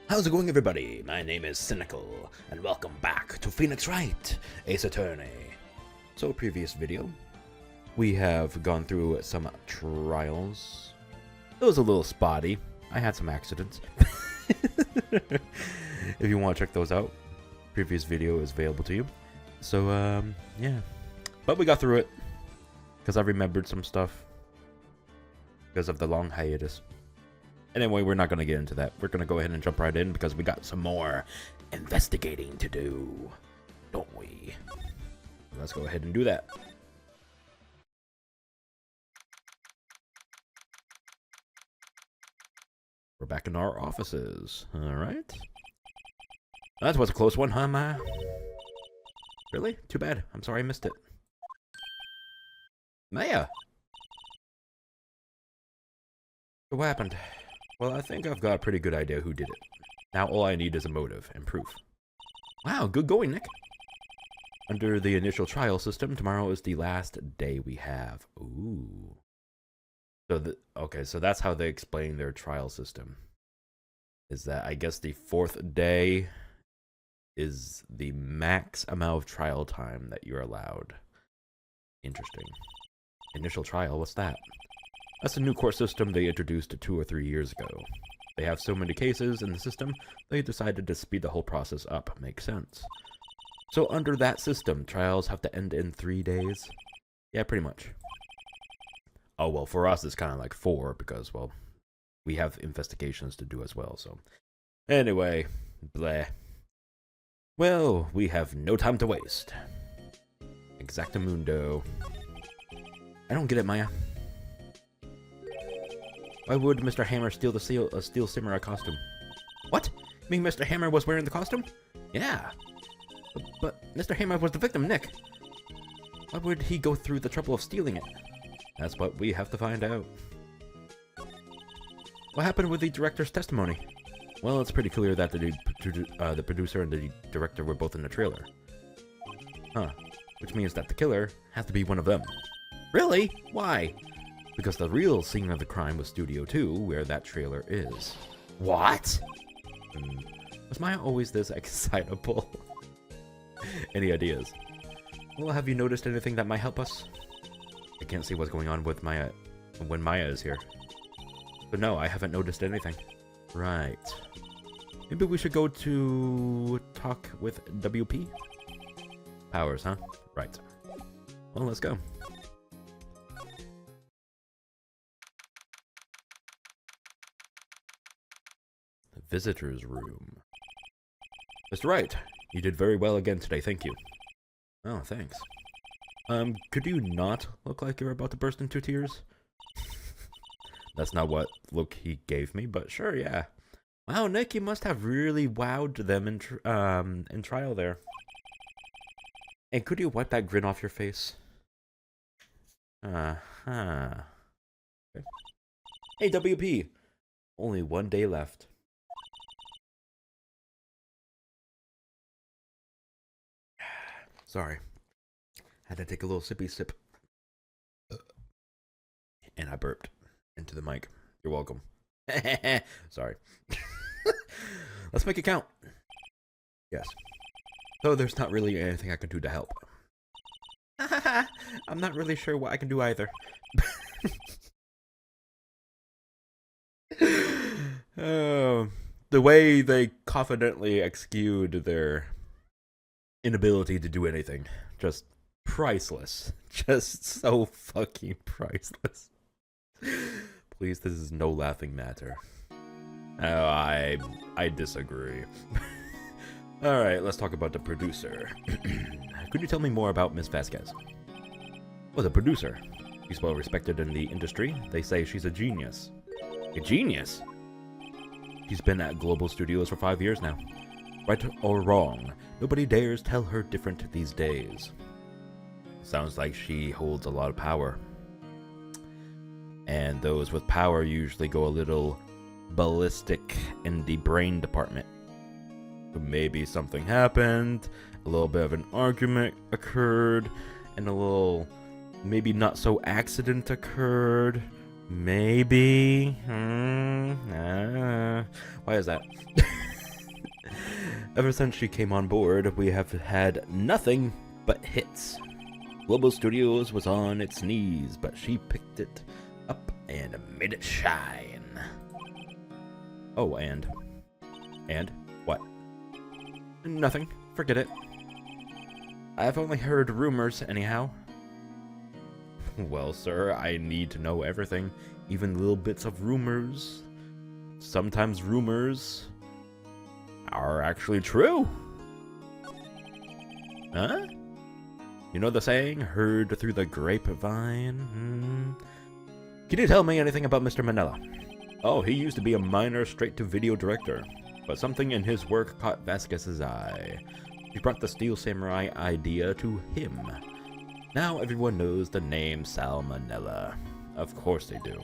How's it going, everybody? My name is Sinikle, and welcome back to Phoenix Wright, Ace Attorney. So, previous video, we have gone through some trials. It was a little spotty. I had some accidents. If you want to check those out, previous video is available to you. So, yeah. But we got through it, because I remembered some stuff, because of the long hiatus. Anyway, we're not going to get into that. We're going to go ahead and jump right in because we got some more investigating to do, don't we? Let's go ahead and do that. We're back in our offices. All right. That was a close one, huh, Ma? Really? Too bad. I'm sorry I missed it. Maya! What happened? Well, I think I've got a pretty good idea who did it. Now all I need is a motive and proof. Wow, good going, Nick. Under the initial trial system, tomorrow is the last day we have. Ooh. So okay, so that's how they explain their trial system. Is that I guess the fourth day is the max amount of trial time that you're allowed. Interesting. Initial trial, what's that? That's a new court system they introduced 2 or 3 years ago. They have so many cases in the system, they decided to speed the whole process up. Makes sense. So under that system, trials have to end in 3 days? Yeah, pretty much. Oh, well, for us, it's kind of like 4, because, well, we have investigations to do as well, so. Anyway, bleh. Well, we have no time to waste. Exactamundo. I don't get it, Maya. Why would Mr. Hammer steal the Steel Samurai costume? What? You mean Mr. Hammer was wearing the costume? Yeah. But Mr. Hammer was the victim, Nick. Why would he go through the trouble of stealing it? That's what we have to find out. What happened with the director's testimony? Well, it's pretty clear that the producer and the director were both in the trailer. Huh. Which means that the killer has to be one of them. Really? Why? Because the real scene of the crime was Studio 2, where that trailer is. What? Was Maya always this excitable? Any ideas? Well, have you noticed anything that might help us? I can't see what's going on with Maya when Maya is here. But no, I haven't noticed anything. Right. Maybe we should go to talk with WP? Powers, huh? Right. Well, let's go. Visitor's room. Mr. Wright, you did very well again today, thank you. Oh, thanks. Could you not look like you're about to burst into tears? That's not what look he gave me, but sure, yeah. Wow, Nick, you must have really wowed them in trial there. And could you wipe that grin off your face? Uh-huh. Okay. Hey, WP! Only 1 day left. Sorry. Had to take a little sippy sip. And I burped into the mic. You're welcome. Sorry. Let's make it count. Yes. So there's not really anything I can do to help. I'm not really sure what I can do either. Oh, the way they confidently excused their inability to do anything. Just priceless. Just so fucking priceless. Please, this is no laughing matter. Oh, I disagree. Alright, let's talk about the producer. Could you tell me more about Miss Vasquez? Oh, the producer. She's well respected in the industry. They say she's a genius. A genius? She's been at Global Studios for 5 years now. Right or wrong, nobody dares tell her different these days. Sounds like she holds a lot of power. And those with power usually go a little ballistic in the brain department. Maybe something happened, a little bit of an argument occurred, and a little maybe not so accident occurred. Maybe. Why is that? Ever since she came on board, we have had nothing but hits. Global Studios was on its knees, but she picked it up and made it shine. Oh, and what? Nothing. Forget it. I've only heard rumors, anyhow. Well, sir, I need to know everything, even little bits of rumors. Sometimes rumors are actually true. Huh? You know the saying, heard through the grapevine? Can you tell me anything about Mr. Manila? Oh, he used to be a minor straight-to-video director, but something in his work caught Vasquez's eye. He brought the Steel Samurai idea to him. Now everyone knows the name Salmonella. Of course they do.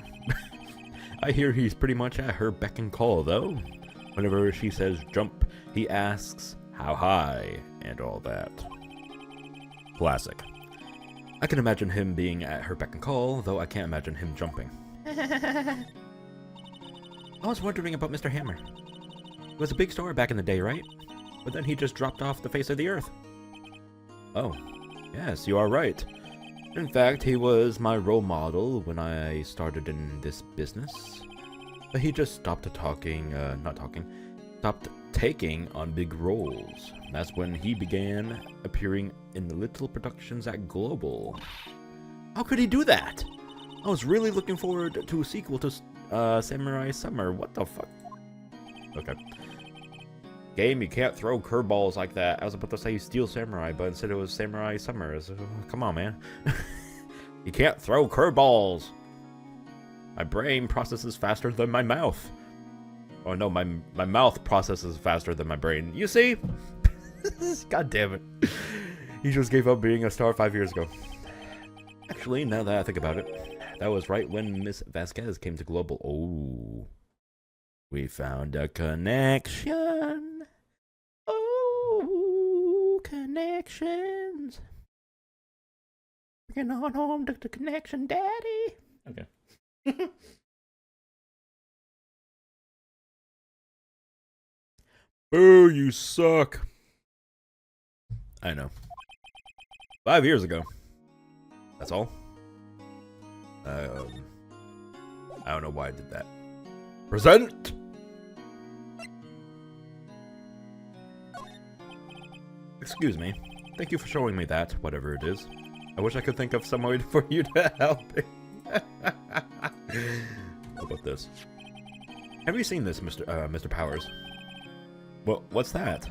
I hear he's pretty much at her beck and call, though. Whenever she says jump, he asks how high and all that. Classic. I can imagine him being at her beck and call, though I can't imagine him jumping. I was wondering about Mr. Hammer. He was a big star back in the day, right? But then he just dropped off the face of the earth. Oh, yes, you are right. In fact, he was my role model when I started in this business. But he just stopped stopped taking on big roles. That's when he began appearing in the little productions at Global. How could he do that? I was really looking forward to a sequel to Samurai Summer. What the fuck? Okay. Game, you can't throw curveballs like that. I was about to say Steel Samurai, but instead it was Samurai Summer. So, come on, man. You can't throw curveballs. My brain processes faster than my mouth. Oh no, my mouth processes faster than my brain. You see? God damn it. He just gave up being a star 5 years ago. Actually, now that I think about it, that was right when Miss Vasquez came to Global. Oh. We found a connection. Oh, connections. Bringing on home to the connection, daddy. Okay. Boo, you suck. I know. 5 years ago. That's all. I don't know why I did that. Present! Excuse me. Thank you for showing me that, whatever it is. I wish I could think of some way for you to help me. How about this? Have you seen this, Mr. Powers? Well, what's that?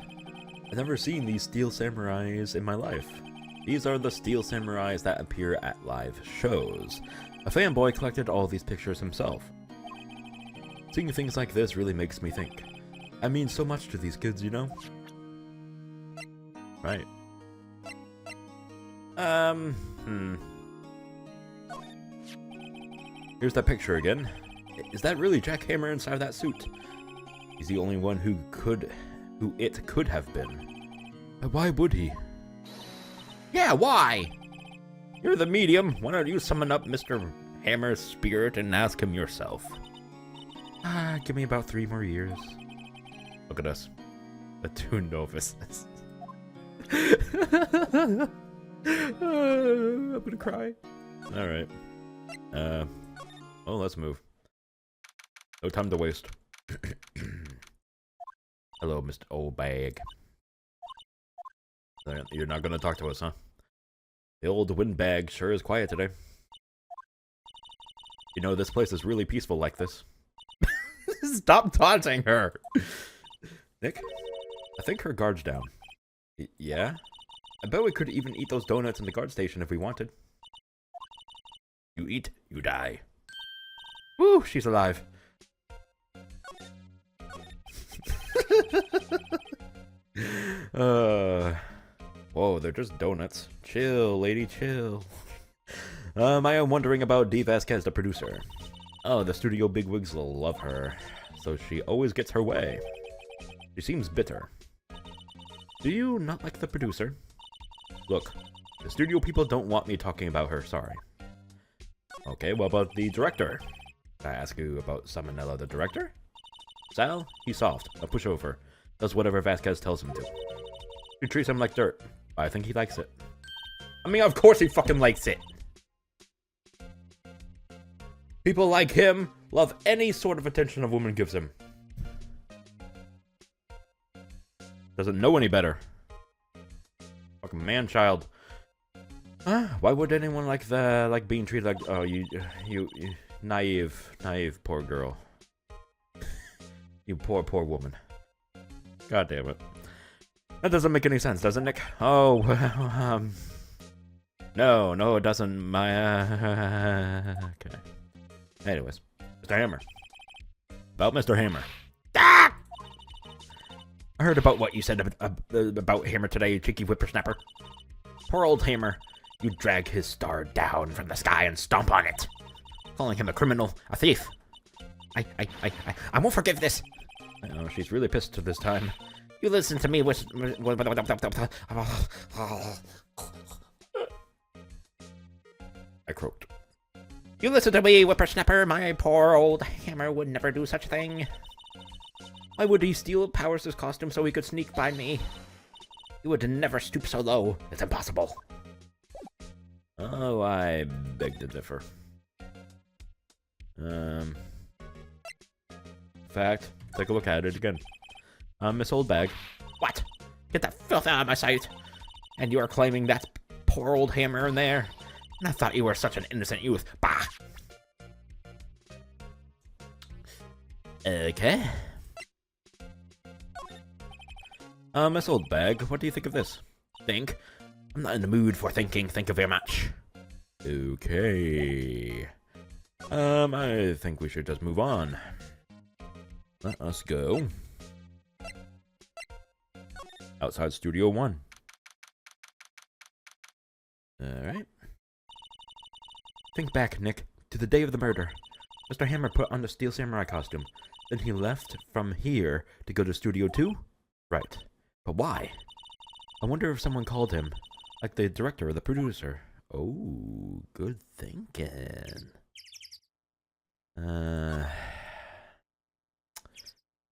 I've never seen these Steel Samurais in my life. These are the Steel Samurais that appear at live shows. A fanboy collected all these pictures himself. Seeing things like this really makes me think. I mean so much to these kids, you know? Right. Here's that picture again. Is that really Jack Hammer inside that suit? He's the only one who it could have been. But why would he? Yeah, why? You're the medium. Why don't you summon up Mr. Hammer's spirit and ask him yourself? Give me about 3 more years. Look at us. The two novices. I'm gonna cry. Alright. Well, let's move. No time to waste. Hello, Mr. Old Bag. You're not gonna talk to us, huh? The old windbag sure is quiet today. You know, this place is really peaceful like this. Stop taunting her! Nick? I think her guard's down. Yeah? I bet we could even eat those donuts in the guard station if we wanted. You eat, you die. Woo, she's alive. Whoa, they're just donuts. Chill, lady, chill. I am wondering about Dee Vasquez, the producer. Oh, the studio bigwigs will love her, so she always gets her way. She seems bitter. Do you not like the producer? Look, the studio people don't want me talking about her, sorry. Okay, what about the director? Can I ask you about Salmonella, the director? Sal, he's soft, a pushover. Does whatever Vasquez tells him to. He treats him like dirt. I think he likes it. I mean, of course he fucking likes it. People like him love any sort of attention a woman gives him. Doesn't know any better. Fucking man-child. Why would anyone like being treated like, oh, you naive poor girl. You poor woman. God damn it. That doesn't make any sense, does it, Nick? Oh, well, no, it doesn't. Okay. Anyways, Mr. Hammer. About Mr. Hammer. Ah! I heard about what you said about Hammer today, you cheeky whippersnapper. Poor old Hammer. You drag his star down from the sky and stomp on it. Calling him a criminal, a thief. I won't forgive this. Oh, she's really pissed this time. You listen to me, I croaked. You listen to me, whippersnapper. My poor old Hammer would never do such a thing. Why would he steal Powers' costume so he could sneak by me? He would never stoop so low. It's impossible. Oh, I beg to differ. Fact, take a look at it again. Miss Old Bag. What? Get that filth out of my sight. And you are claiming that poor old Hammer in there? And I thought you were such an innocent youth. Bah! Okay. Miss Old Bag, what do you think of this? Think? I'm not in the mood for thinking, thank you very much. Okay. I think we should just move on. Let us go. Outside Studio 1. Alright. Think back, Nick, to the day of the murder. Mr. Hammer put on the Steel Samurai costume. Then he left from here to go to Studio 2? Right. But why? I wonder if someone called him. Like the director or the producer. Oh, good thinking.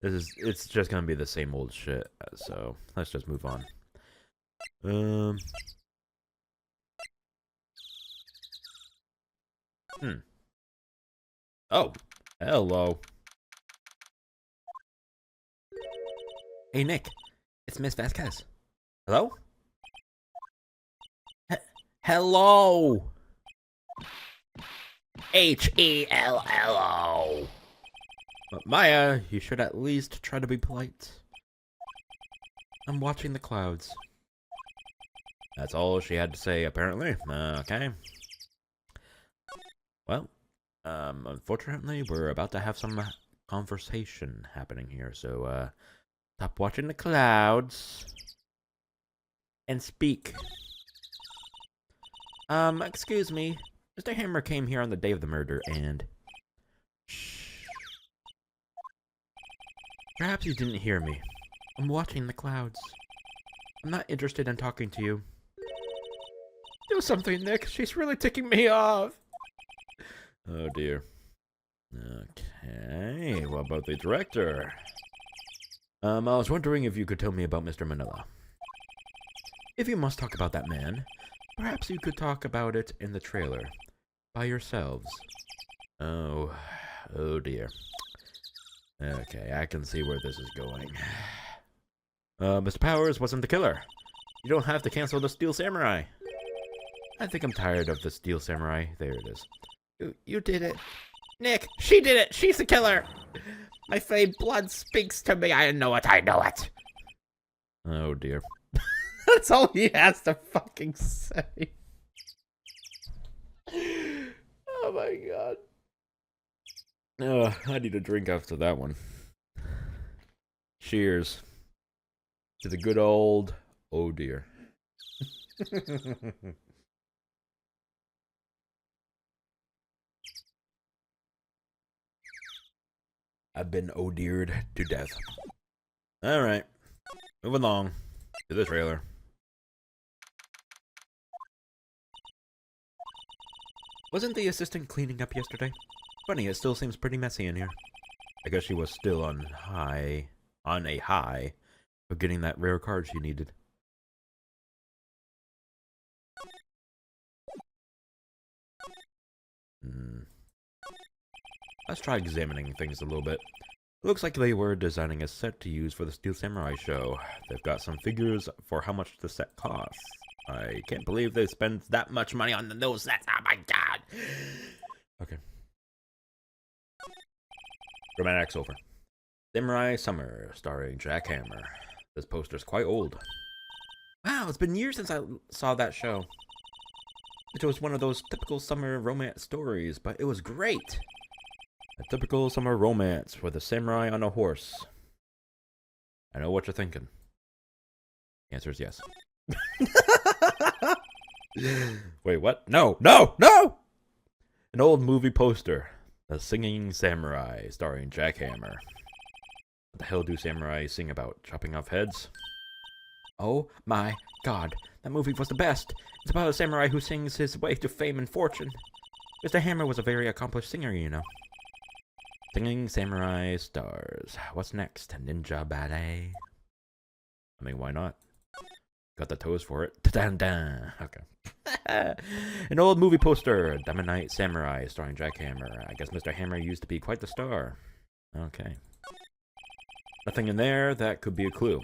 It's just gonna be the same old shit, so let's just move on. Oh, hello. Hey, Nick. It's Miss Vasquez. Hello? Hello! Hello. But Maya, you should at least try to be polite. I'm watching the clouds. That's all she had to say, apparently. Okay. Well, unfortunately, we're about to have some conversation happening here, so, stop watching the clouds and speak. Excuse me. Mr. Hammer came here on the day of the murder, and... Shh. Perhaps you didn't hear me. I'm watching the clouds. I'm not interested in talking to you. Do something, Nick. She's really ticking me off. Oh, dear. Okay, what about the director? I was wondering if you could tell me about Mr. Manila. If you must talk about that man, perhaps you could talk about it in the trailer. By yourselves. Oh dear. Okay, I can see where this is going. Mr. Powers wasn't the killer. You don't have to cancel the Steel Samurai. I think I'm tired of the Steel Samurai. There it is. You did it. Nick, she did it. She's the killer. My flame blood speaks to me. I know it. Oh, dear. That's all he has to fucking say. Oh, my God. I need a drink after that one. Cheers. To the good old... Oh, dear. I've been oh-deared to death. Alright. Move along. To the trailer. Wasn't the assistant cleaning up yesterday? Funny, it still seems pretty messy in here. I guess she was still on a high of getting that rare card she needed. Let's try examining things a little bit. Looks like they were designing a set to use for the Steel Samurai show. They've got some figures for how much the set costs. I can't believe they spent that much money on those sets. Oh my god! Okay. Dramatic's over. Samurai Summer, starring Jack Hammer. This poster's quite old. Wow, it's been years since I saw that show. It was one of those typical summer romance stories, but it was great. A typical summer romance with a samurai on a horse. I know what you're thinking. The answer is yes. Wait, what? No, no, no! An old movie poster. The Singing Samurai, starring Jack Hammer. What the hell do samurai sing about? Chopping off heads? Oh my god, that movie was the best. It's about a samurai who sings his way to fame and fortune. Mr. Hammer was a very accomplished singer, you know. Singing Samurai stars. What's next? Ninja ballet? I mean, why not? Got the toes for it. Ta-da-da. Okay. An old movie poster. Diamond Knight Samurai, starring Jack Hammer. I guess Mr. Hammer used to be quite the star. Okay. Nothing in there. That could be a clue.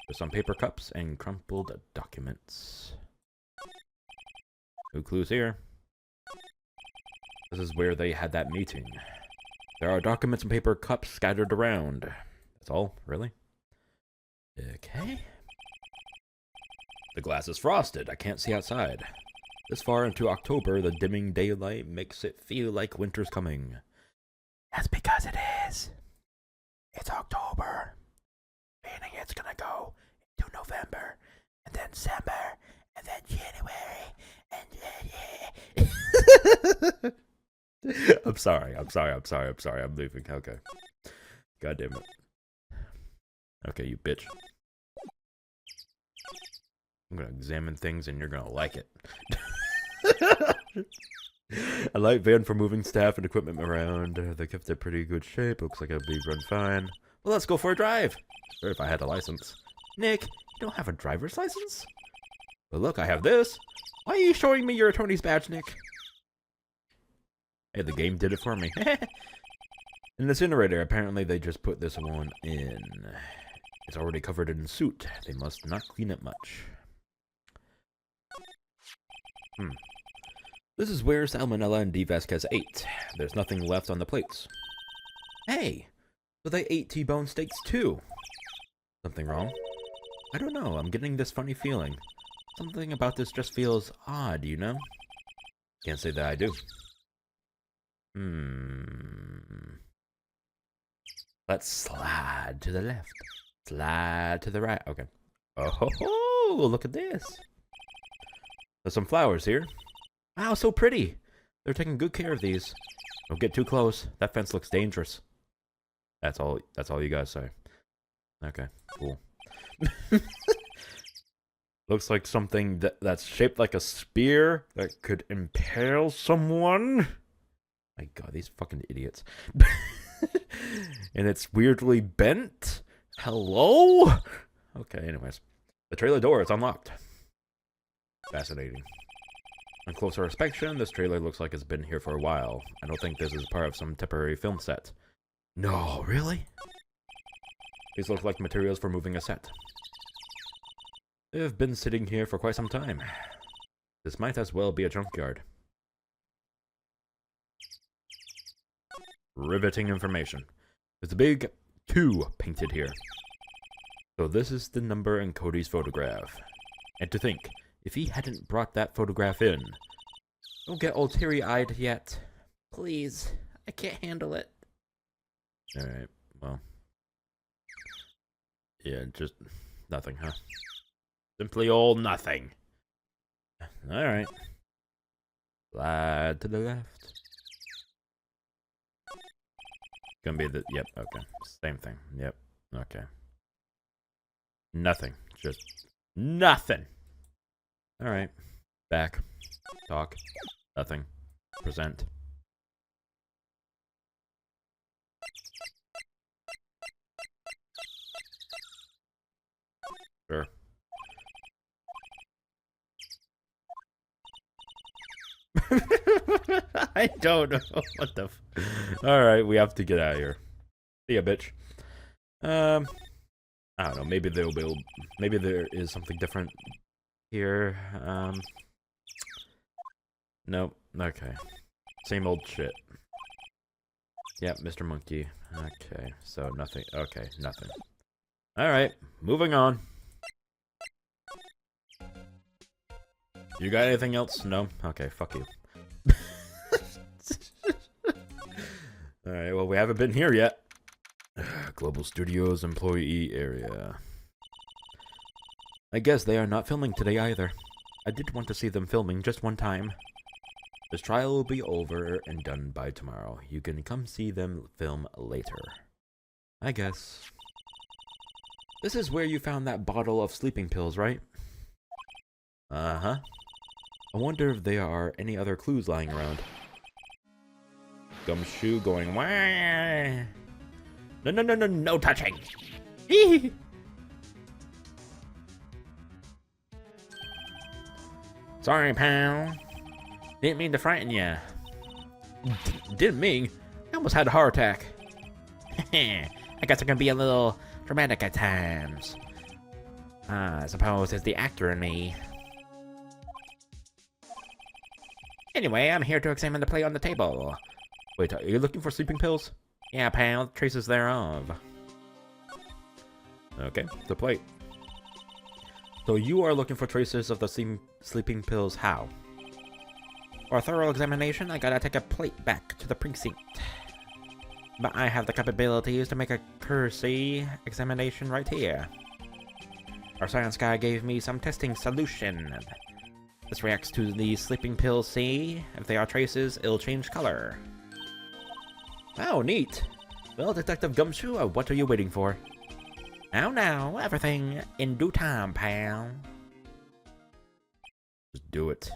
There's some paper cups and crumpled documents. No clues here. This is where they had that meeting. There are documents and paper cups scattered around. That's all, really? Okay. The glass is frosted. I can't see outside. This far into October, the dimming daylight makes it feel like winter's coming. That's because it is. It's October. Meaning it's gonna go into November, and then December, and then January, and then... I'm sorry. I'm leaving. Okay. God damn it. Okay, you bitch. I'm gonna examine things and you're gonna like it. A light van for moving staff and equipment around. They kept it pretty good shape. Looks like it'll be run fine. Well, let's go for a drive. Or if I had a license. Nick, you don't have a driver's license? But look, I have this. Why are you showing me your attorney's badge, Nick? Hey, the game did it for me. An incinerator. Apparently they just put this one in. It's already covered in soot. They must not clean it much. This is where Salmonella and D. Vasquez ate. There's nothing left on the plates. Hey! So they ate T-bone steaks too. Something wrong? I don't know. I'm getting this funny feeling. Something about this just feels odd, you know? Can't say that I do. Let's slide to the left. Slide to the right. Okay. Oh, ho, ho, look at this. There's some flowers here. Wow, so pretty. They're taking good care of these. Don't get too close. That fence looks dangerous. That's all you guys say. Okay, cool. Looks like something that's shaped like a spear that could impale someone. My god, these fucking idiots. And it's weirdly bent? Hello? Okay, anyways. The trailer door is unlocked. Fascinating. On closer inspection, this trailer looks like it's been here for a while. I don't think this is part of some temporary film set. No, really? These look like materials for moving a set. They've been sitting here for quite some time. This might as well be a junkyard. Riveting information. There's a big 2 painted here. So this is the number in Cody's photograph. And to think, if he hadn't brought that photograph in. Don't get all teary-eyed yet. Please. I can't handle it. Alright, well. Yeah, just nothing, huh? Simply all nothing. Alright. Slide to the left. Gonna be the... Yep, okay. Same thing. Yep, okay. Nothing. Just nothing. Alright. Back. Talk. Nothing. Present. I don't know. What the Alright, we have to get out of here. See ya, bitch. I don't know, maybe maybe there is something different here. Nope. Okay. Same old shit. Yep, Mr. Monkey. Okay, so nothing. Okay, nothing. Alright, moving on. You got anything else? No? Okay, fuck you. Alright, well, we haven't been here yet. Global Studios employee area. I guess they are not filming today either. I did want to see them filming just one time. This trial will be over and done by tomorrow. You can come see them film later. I guess. This is where you found that bottle of sleeping pills, right? Uh-huh. I wonder if there are any other clues lying around. Gumshoe going, wah! No touching! Sorry, pal. Didn't mean to frighten ya. Didn't mean? I almost had a heart attack. I guess I can be a little dramatic at times. I suppose it's the actor in me. Anyway, I'm here to examine the plate on the table. Wait, are you looking for sleeping pills? Yeah, pal, traces thereof. Okay, the plate. So you are looking for traces of the sleeping pills, how? For a thorough examination, I gotta take a plate back to the precinct. But I have the capabilities to make a cursory examination right here. Our science guy gave me some testing solution. This reacts to the sleeping pills, see? If they are traces, it'll change color. Oh, neat. Well, Detective Gumshoe, what are you waiting for? Now, everything in due time, pal. Just do it.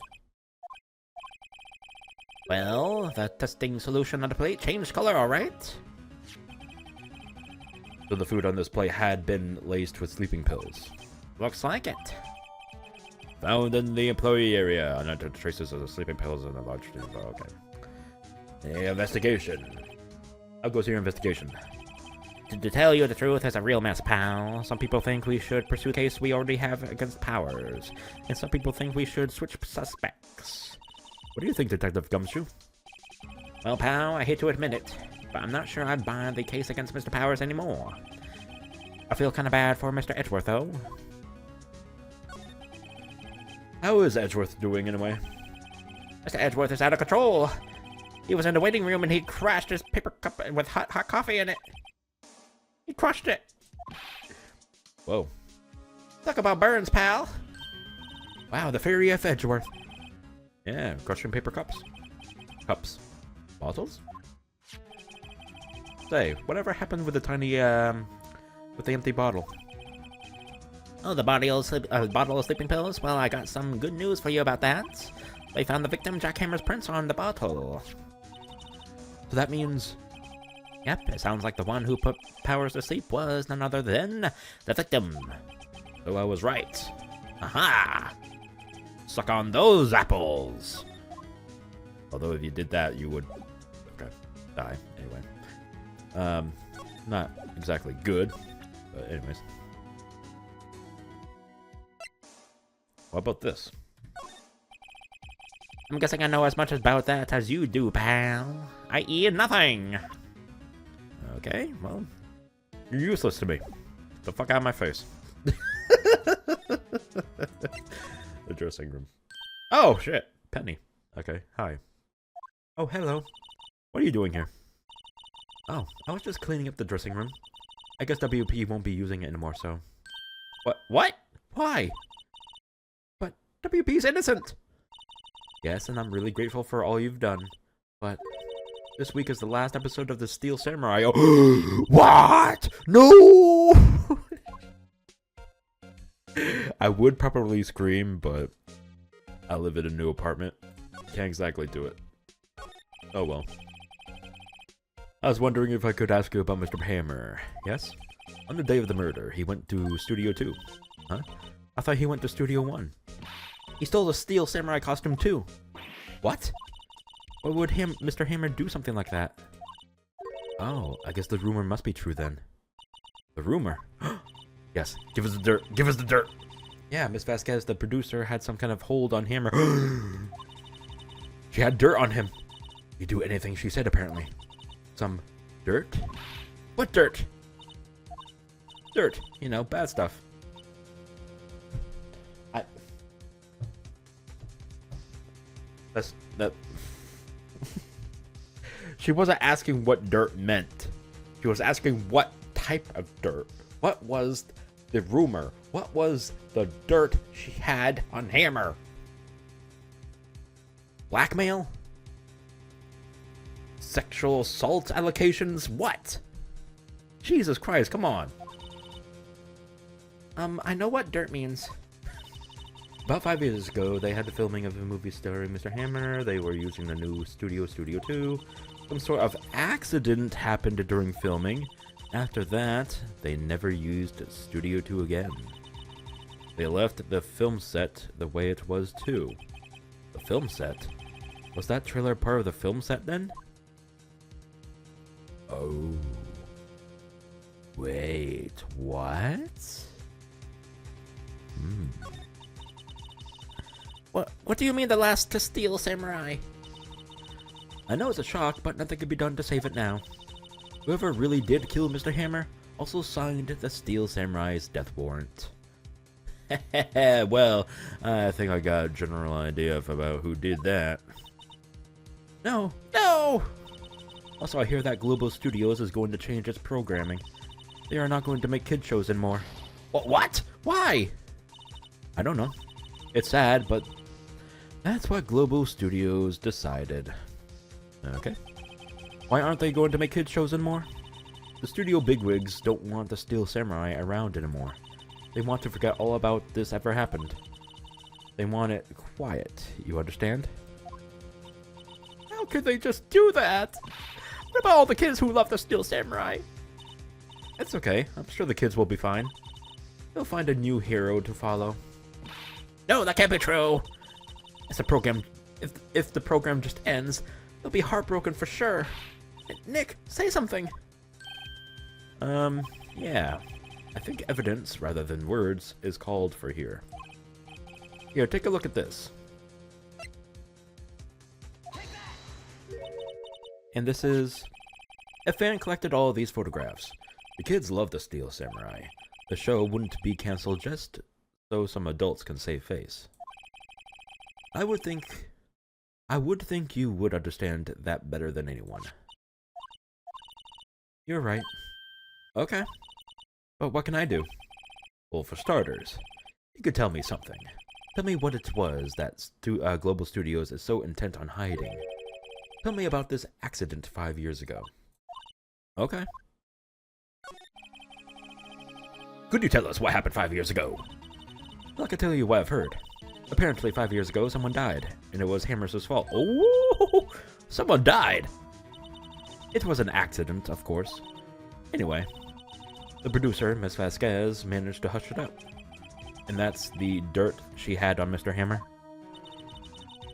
Well, the testing solution on the plate changed color, alright? So the food on this plate had been laced with sleeping pills. Looks like it. Found in the employee area. Unattended traces of the sleeping pills in the large tube. Okay. The investigation. How goes your investigation? To tell you the truth, it's a real mess, pal. Some people think we should pursue a case we already have against Powers, and some people think we should switch suspects. What do you think, Detective Gumshoe? Well, pal, I hate to admit it, but I'm not sure I'd buy the case against Mr. Powers anymore. I feel kind of bad for Mr. Edgeworth, though. How is Edgeworth doing, anyway? Mr. Edgeworth is out of control. He was in the waiting room and he crashed his paper cup with hot coffee in it. He crushed it. Whoa. Talk about burns, pal. Wow, the fury of Edgeworth. Yeah, crushing paper cups. Cups. Bottles? Say, whatever happened with the tiny, with the empty bottle? Oh, the bottle of sleeping pills? Well, I got some good news for you about that. They found the victim Jackhammer's prints on the bottle. So that means... Yep, it sounds like the one who put Powers to sleep was none other than the victim. So I was right. Aha! Suck on those apples! Although if you did that, you would... Okay, die. Anyway. Not exactly good. But anyways. What about this? I'm guessing I know as much about that as you do, pal. I.e. nothing! Okay, well... You're useless to me. Get the fuck out of my face. The dressing room. Oh, shit! Penny. Okay, hi. Oh, hello. What are you doing here? Oh, I was just cleaning up the dressing room. I guess WP won't be using it anymore, so... What? What? Why? But WP's innocent! Yes, and I'm really grateful for all you've done. But this week is the last episode of the Steel Samurai. Oh, what? No! I would probably scream, but I live in a new apartment. Can't exactly do it. Oh well. I was wondering if I could ask you about Mr. Hammer. Yes? On the day of the murder, he went to Studio 2. Huh? I thought he went to Studio 1. He stole the Steel Samurai costume too. What? Why would Mr. Hammer do something like that? Oh, I guess the rumor must be true then. The rumor? Yes, give us the dirt. Give us the dirt. Yeah, Miss Vasquez, the producer, had some kind of hold on Hammer. She had dirt on him. He'd do anything she said, apparently. Some dirt? What dirt? Dirt. You know, bad stuff. That. She wasn't asking what dirt meant. She was asking what type of dirt. What was the rumor? What was the dirt she had on Hammer? Blackmail? Sexual assault allegations? What? Jesus Christ, come on. I know what dirt means. About 5 years ago, they had the filming of a movie starring Mr. Hammer. They were using the new Studio 2. Some sort of accident happened during filming. After that, they never used Studio 2 again. They left the film set the way it was too. The film set? Was that trailer part of the film set then? Oh. Wait, what? What do you mean the last Steel Samurai? I know it's a shock, but nothing can be done to save it now. Whoever really did kill Mr. Hammer also signed the Steel Samurai's death warrant. Well, I think I got a general idea about who did that. No! Also, I hear that Global Studios is going to change its programming. They are not going to make kid shows anymore. What? Why? I don't know. It's sad, but that's what Global Studios decided. Okay. Why aren't they going to make kids shows anymore? The studio bigwigs don't want the Steel Samurai around anymore. They want to forget all about this ever happened. They want it quiet, you understand? How could they just do that? What about all the kids who love the Steel Samurai? It's okay. I'm sure the kids will be fine. They'll find a new hero to follow. No, that can't be true. If the program just ends, they'll be heartbroken for sure. Nick, say something. Yeah. I think evidence, rather than words, is called for here. Here, take a look at this. And this is... A fan collected all of these photographs. The kids love the Steel Samurai. The show wouldn't be cancelled just so some adults can save face. I would think you would understand that better than anyone. You're right. Okay. But what can I do? Well, for starters, you could tell me something. Tell me what it was that Global Studios is so intent on hiding. Tell me about this accident 5 years ago. Okay. Could you tell us what happened 5 years ago? Well, I can tell you what I've heard. Apparently 5 years ago, someone died, and it was Hammer's fault. Oh, someone died! It was an accident, of course. Anyway, the producer, Miss Vasquez, managed to hush it up. And that's the dirt she had on Mr. Hammer.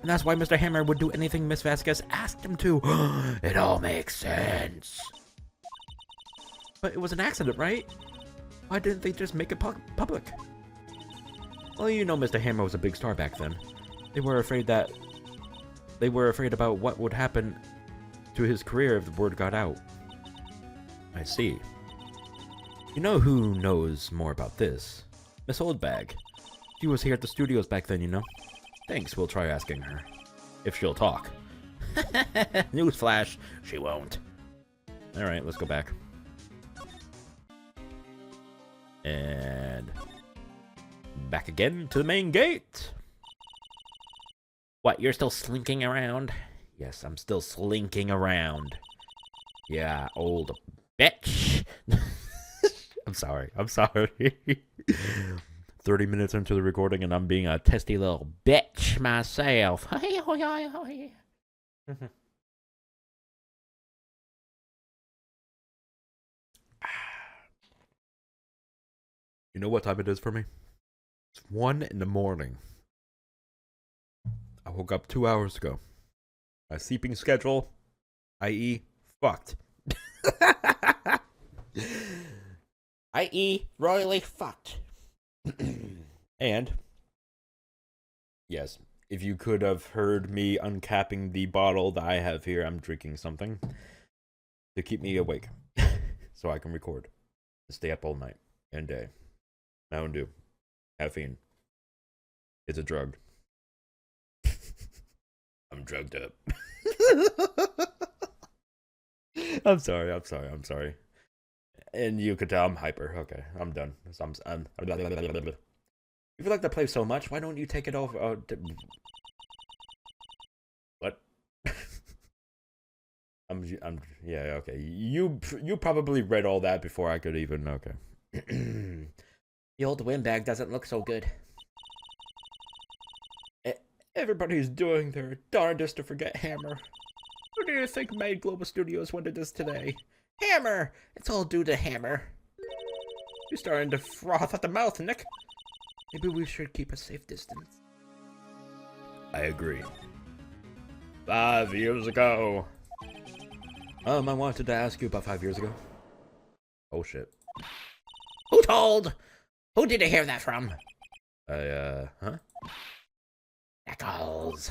And that's why Mr. Hammer would do anything Miss Vasquez asked him to. It all makes sense. But it was an accident, right? Why didn't they just make it public? Well, you know Mr. Hammer was a big star back then. They were afraid about what would happen to his career if the word got out. I see. You know who knows more about this? Miss Oldbag. She was here at the studios back then, you know. Thanks, we'll try asking her. If she'll talk. Newsflash, she won't. Alright, let's go back. And... back again to the main gate. What, you're still slinking around? Yes, I'm still slinking around. Yeah, old bitch. I'm sorry. 30 minutes into the recording and I'm being a testy little bitch myself. You know what time it is for me? It's 1 in the morning. I woke up 2 hours ago. My sleeping schedule, i.e., fucked. I.e., royally fucked. And, yes, if you could have heard me uncapping the bottle that I have here, I'm drinking something to keep me awake so I can record. Stay up all night and day. Mountain Dew. Caffeine. It's a drug. I'm drugged up. I'm sorry. And you could tell I'm hyper. Okay, I'm done. If you like to play so much, why don't you take it over? What? Yeah, okay. You probably read all that before I could even. Okay. The old windbag doesn't look so good. Everybody's doing their darndest to forget Hammer. Who do you think made Global Studios what it is today? Hammer! It's all due to Hammer. You're starting to froth at the mouth, Nick. Maybe we should keep a safe distance. I agree. 5 years ago. I wanted to ask you about 5 years ago. Oh shit. Who told? Who did you hear that from? Huh? Nichols.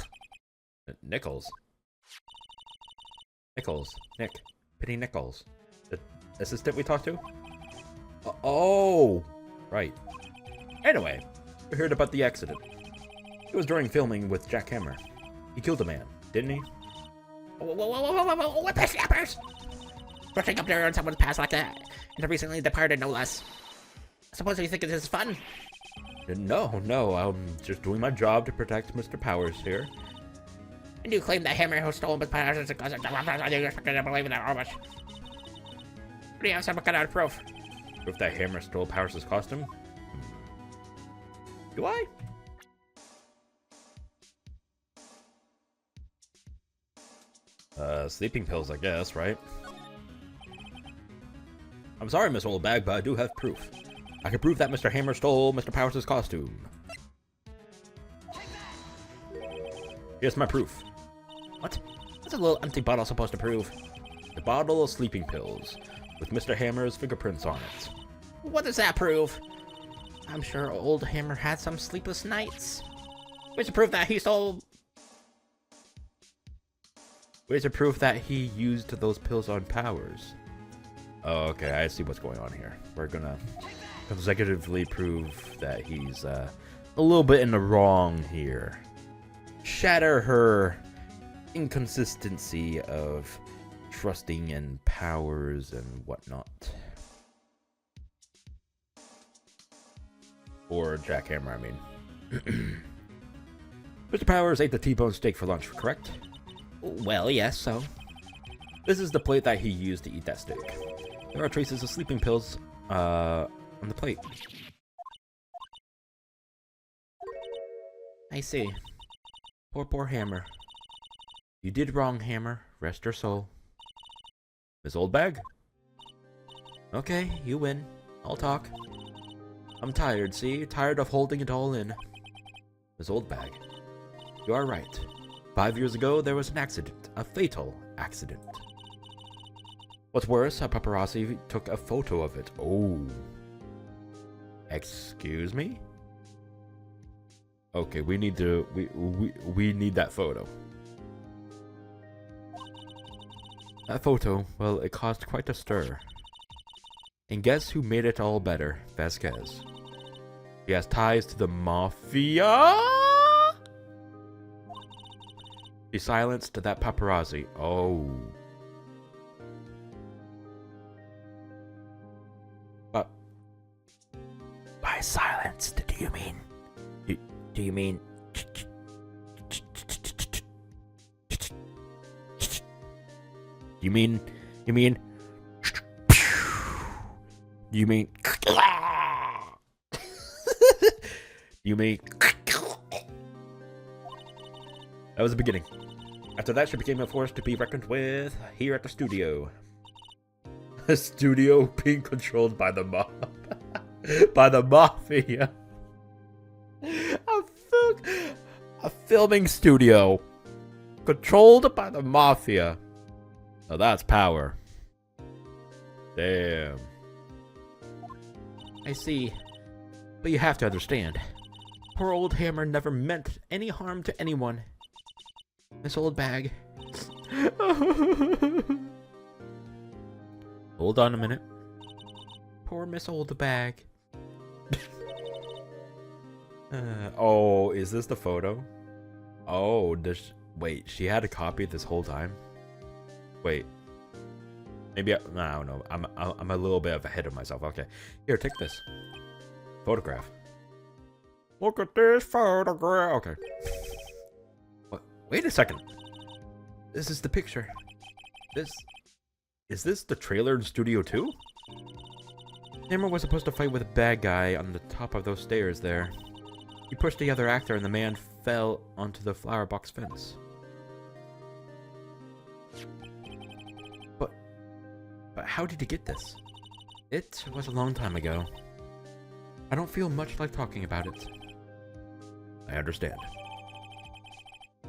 Nichols? Nick. Penny Nichols. The assistant we talked to? Oh! Right. Anyway, we heard about the accident. It was during filming with Jack Hammer. He killed a man, didn't he? Whoa, whippersnappers! Rushing up there on someone's past like that. And the recently departed, no less. I suppose you think this is fun? No, I'm just doing my job to protect Mr. Powers here. And you claim that Hammer who stole his powers is because of the you expect to believe in that rubbish. Do you have some kind of proof? Proof that Hammer stole Powers' costume? Do I? Sleeping pills, I guess, right? I'm sorry, Miss Oldbag, but I do have proof. I can prove that Mr. Hammer stole Mr. Powers' costume. Here's my proof. What? What's a little empty bottle supposed to prove? A bottle of sleeping pills with Mr. Hammer's fingerprints on it. What does that prove? I'm sure old Hammer had some sleepless nights. Where's the proof that he stole? Where's the proof that he used those pills on Powers? Oh, okay, I see what's going on here. We're gonna consecutively prove that he's a little bit in the wrong here. Shatter her inconsistency of trusting in Powers and whatnot. Or Jack Hammer, I mean. Mr. Powers ate the T-bone steak for lunch, correct? Well, yes, so. This is the plate that he used to eat that steak. There are traces of sleeping pills on the plate. I see. Poor Hammer. You did wrong, Hammer. Rest your soul. Miss Oldbag? Okay, you win. I'll talk. I'm tired, see? Tired of holding it all in. Miss Oldbag, you are right. 5 years ago, there was an accident. A fatal accident. What's worse, a paparazzi took a photo of it. Oh. Excuse me? Okay, we need to... We need that photo. That photo, well, it caused quite a stir. And guess who made it all better? Vasquez. He has ties to the MAFIA? He silenced that paparazzi. Oh. By silenced, do you mean? Do you mean... You mean... You mean... That was the beginning. After that, she became a force to be reckoned with here at the studio. A studio being controlled by the mob. By the MAFIA. A filming studio Controlled by the Mafia. Now that's power. Damn. I see. But you have to understand. Poor old Hammer never meant any harm to anyone. Miss Old Bag. Hold on a minute. Poor Miss Old Bag. Oh, is this the photo? Oh, wait, she had a copy this whole time? Wait. Maybe I don't know. I'm a little bit ahead of myself. Okay. Here, take this. Photograph. Look at this photograph. Okay. What? Wait a second. This is the picture. Is this the trailer in Studio 2? Hammer was supposed to fight with a bad guy on the top of those stairs there. He pushed the other actor and the man fell onto the flower box fence. But how did he get this? It was a long time ago. I don't feel much like talking about it. I understand.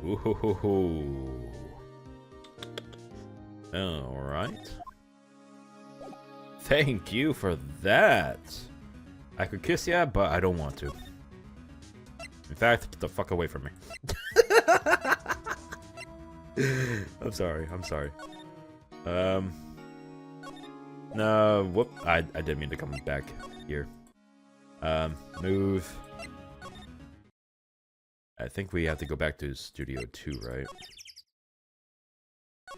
Ooh hoo hoo hoo. Alright. Thank you for that. I could kiss ya, but I don't want to. In fact, get the fuck away from me. I'm sorry. No, whoop. I didn't mean to come back here. Move. I think we have to go back to Studio 2, right?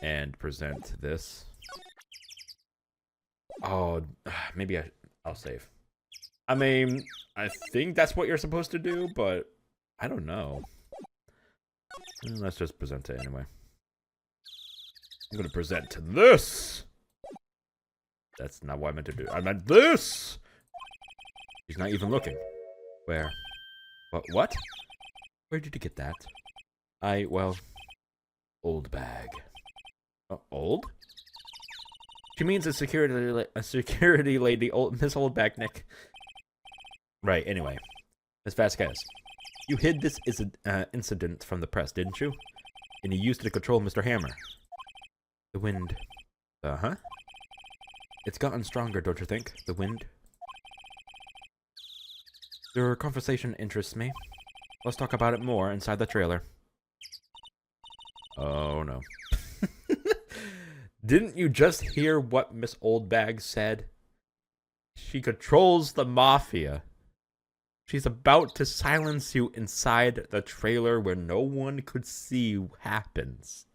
And present this. Oh, maybe I'll save. I mean, I think that's what you're supposed to do, but I don't know. Let's just present it anyway. I'm gonna present to this! That's not what I meant to do. I meant this! He's not even looking. Where? What? Where did you get that? Well... Old bag. Old? She means a security lady, Miss Old Bag Nick. Right, anyway. Miss Vasquez. You hid this incident from the press, didn't you? And you used it to control Mr. Hammer. The wind. Uh-huh. It's gotten stronger, don't you think? The wind. Your conversation interests me. Let's talk about it more inside the trailer. Oh, no. Didn't you just hear what Miss Oldbag said? She controls the Mafia. She's about to silence you inside the trailer where no one could see what happens.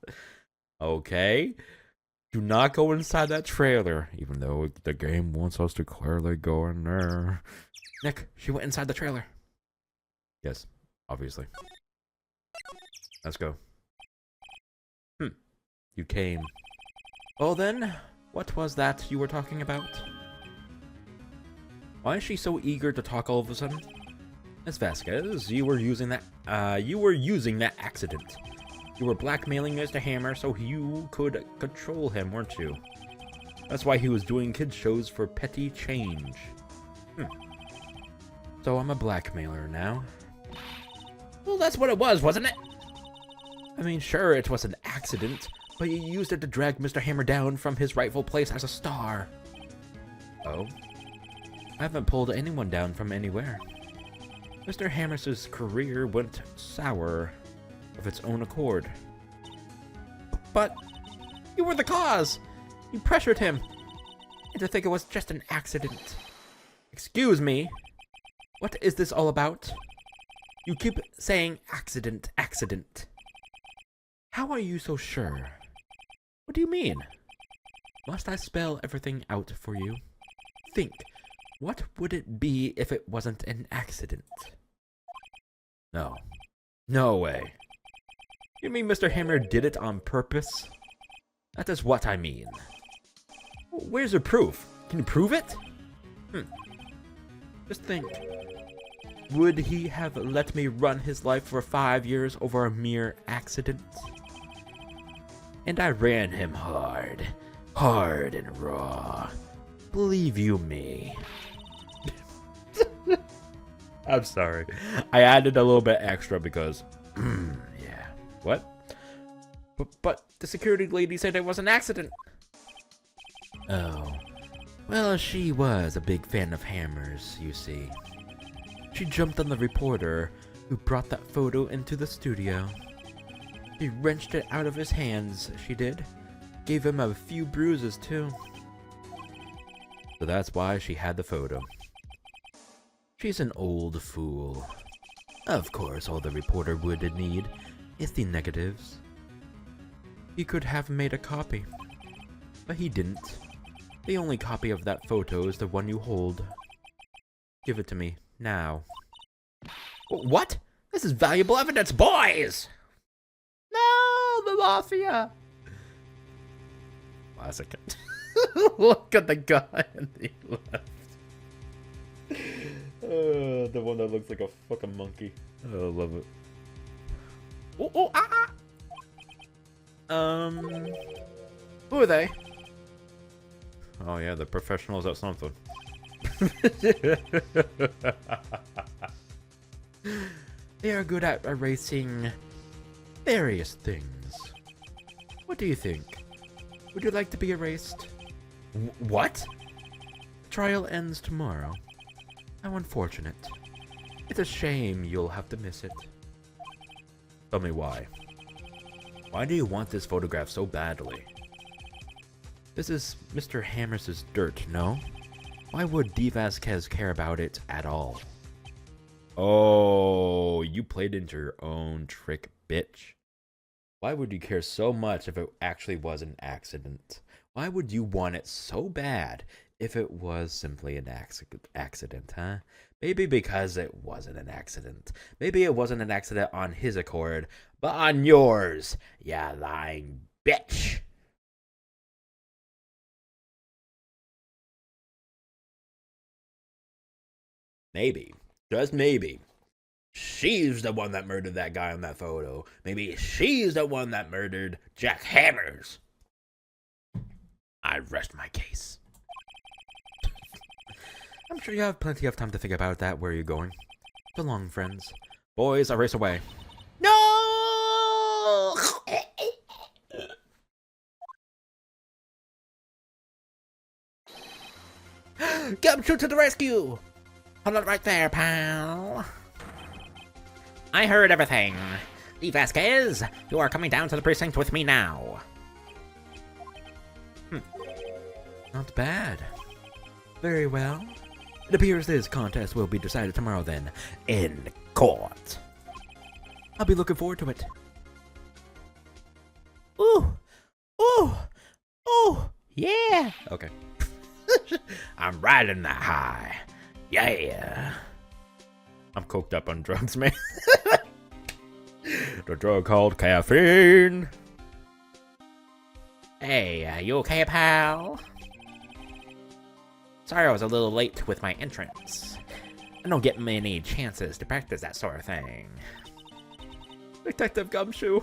Okay? Do not go inside that trailer, even though the game wants us to clearly go in there. Nick, she went inside the trailer. Yes, obviously. Let's go. You came. Well then, what was that you were talking about? Why is she so eager to talk all of a sudden? Miss Vasquez, you were using that accident. You were blackmailing Mr. Hammer so you could control him, weren't you? That's why he was doing kids shows for petty change. So I'm a blackmailer now. Well, that's what it was, wasn't it? I mean, sure, it was an accident, but you used it to drag Mr. Hammer down from his rightful place as a star. Oh? I haven't pulled anyone down from anywhere. Mr. Hammer's career went sour of its own accord. But you were the cause! You pressured him! And to think it was just an accident. Excuse me? What is this all about? You keep saying accident, accident. How are you so sure? What do you mean? Must I spell everything out for you? Think, what would it be if it wasn't an accident? No. No way. You mean Mr. Hammer did it on purpose? That is what I mean. Where's your proof? Can you prove it? Just think. Would he have let me run his life for 5 years over a mere accident? And I ran him hard. Hard and raw. Believe you me. I'm sorry. I added a little bit extra because... yeah. What? But the security lady said it was an accident. Oh. Well, she was a big fan of hammers, you see. She jumped on the reporter who brought that photo into the studio. She wrenched it out of his hands, she did. Gave him a few bruises, too. So that's why she had the photo. She's an old fool. Of course, all the reporter would need is the negatives. He could have made a copy, but he didn't. The only copy of that photo is the one you hold. Give it to me, now. What? This is valuable evidence, boys! No, the MAFIA! Classic. Look at the guy on the left. The one that looks like a fucking monkey. Oh, I love it. Oh, ah! Who are they? Oh yeah, the professionals at something. They are good at erasing various things. What do you think? Would you like to be erased? What? Trial ends tomorrow. How unfortunate. It's a shame you'll have to miss it. Tell me why. Why do you want this photograph so badly? This is Mr. Hammers' dirt, no? Why would D. Vasquez care about it at all? Oh, you played into your own trick, bitch. Why would you care so much if it actually was an accident? Why would you want it so bad if it was simply an accident, huh? Maybe because it wasn't an accident. Maybe it wasn't an accident on his accord, but on yours, ya lying bitch. Maybe, just maybe, she's the one that murdered that guy on that photo. Maybe she's the one that murdered Jack Hammers. I rest my case. I'm sure you have plenty of time to think about that. Where are you going? So long, friends. Boys, a race away. No! Gumshoe to the rescue! Hold it right there, pal. I heard everything. D. Vasquez, you are coming down to the precinct with me now. Not bad. Very well. It appears this contest will be decided tomorrow then, in court. I'll be looking forward to it. Ooh! Ooh! Ooh! Yeah! Okay. I'm riding that high. Yeah! I'm coked up on drugs, man. The drug called caffeine. Hey, you okay, pal? Sorry I was a little late with my entrance. I don't get many chances to practice that sort of thing. Detective Gumshoe.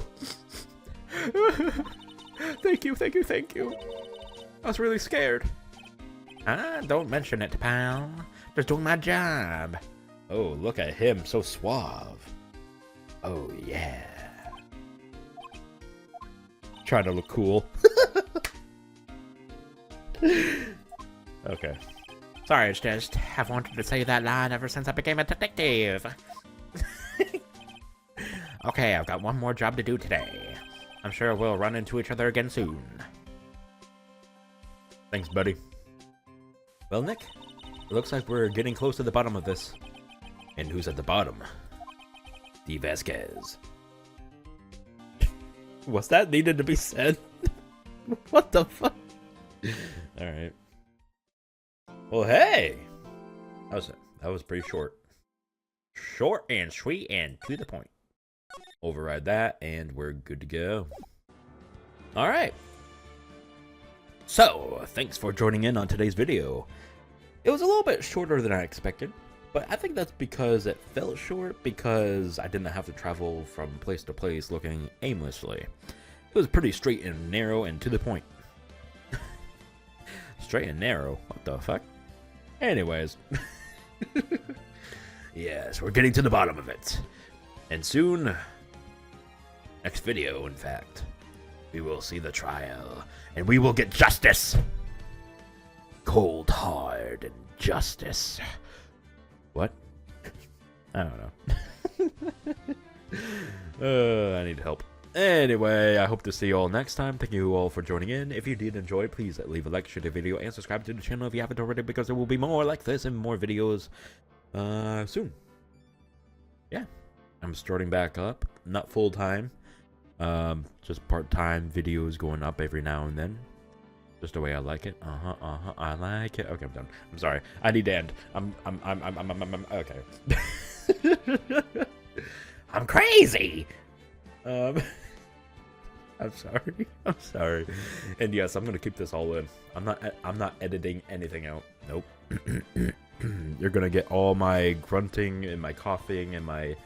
Thank you, thank you, thank you. I was really scared. Don't mention it, pal. Just doing my job. Oh, look at him, so suave. Oh, yeah. Trying to look cool. Okay. Sorry, it's just, I've wanted to say that line ever since I became a detective. Okay, I've got one more job to do today. I'm sure we'll run into each other again soon. Thanks, buddy. Well, Nick, it looks like we're getting close to the bottom of this. And who's at the bottom? D. Vasquez. What's that needed to be said? What the fuck? Alright. Well, hey! That was pretty short. Short and sweet and to the point. Override that, and we're good to go. Alright. So, thanks for joining in on today's video. It was a little bit shorter than I expected, but I think that's because it felt short because I didn't have to travel from place to place looking aimlessly. It was pretty straight and narrow and to the point. Straight and narrow? What the fuck? Anyways. Yes, we're getting to the bottom of it. And soon, next video, in fact. We will see the trial, and we will get justice. Cold, hard, and justice. What? I don't know. I need help. Anyway, I hope to see you all next time. Thank you all for joining in. If you did enjoy, please leave a like, share the video, and subscribe to the channel if you haven't already, because there will be more like this and more videos soon. Yeah, I'm starting back up. Not full-time. Just part-time videos going up every now and then. Just the way I like it. I like it. Okay, I'm done. I'm sorry. I need to end. I'm okay. I'm crazy. I'm sorry. I'm sorry. And yes, I'm gonna keep this all in. I'm not editing anything out. Nope. You're gonna get all my grunting and my coughing and my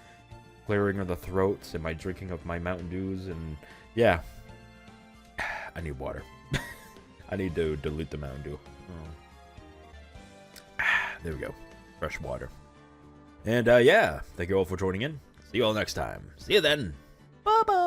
clearing of the throats and my drinking of my Mountain Dews, and yeah. I need water. I need to dilute the Mountain Dew. Oh. There we go. Fresh water. And yeah, thank you all for joining in. See you all next time. See you then. Bye-bye.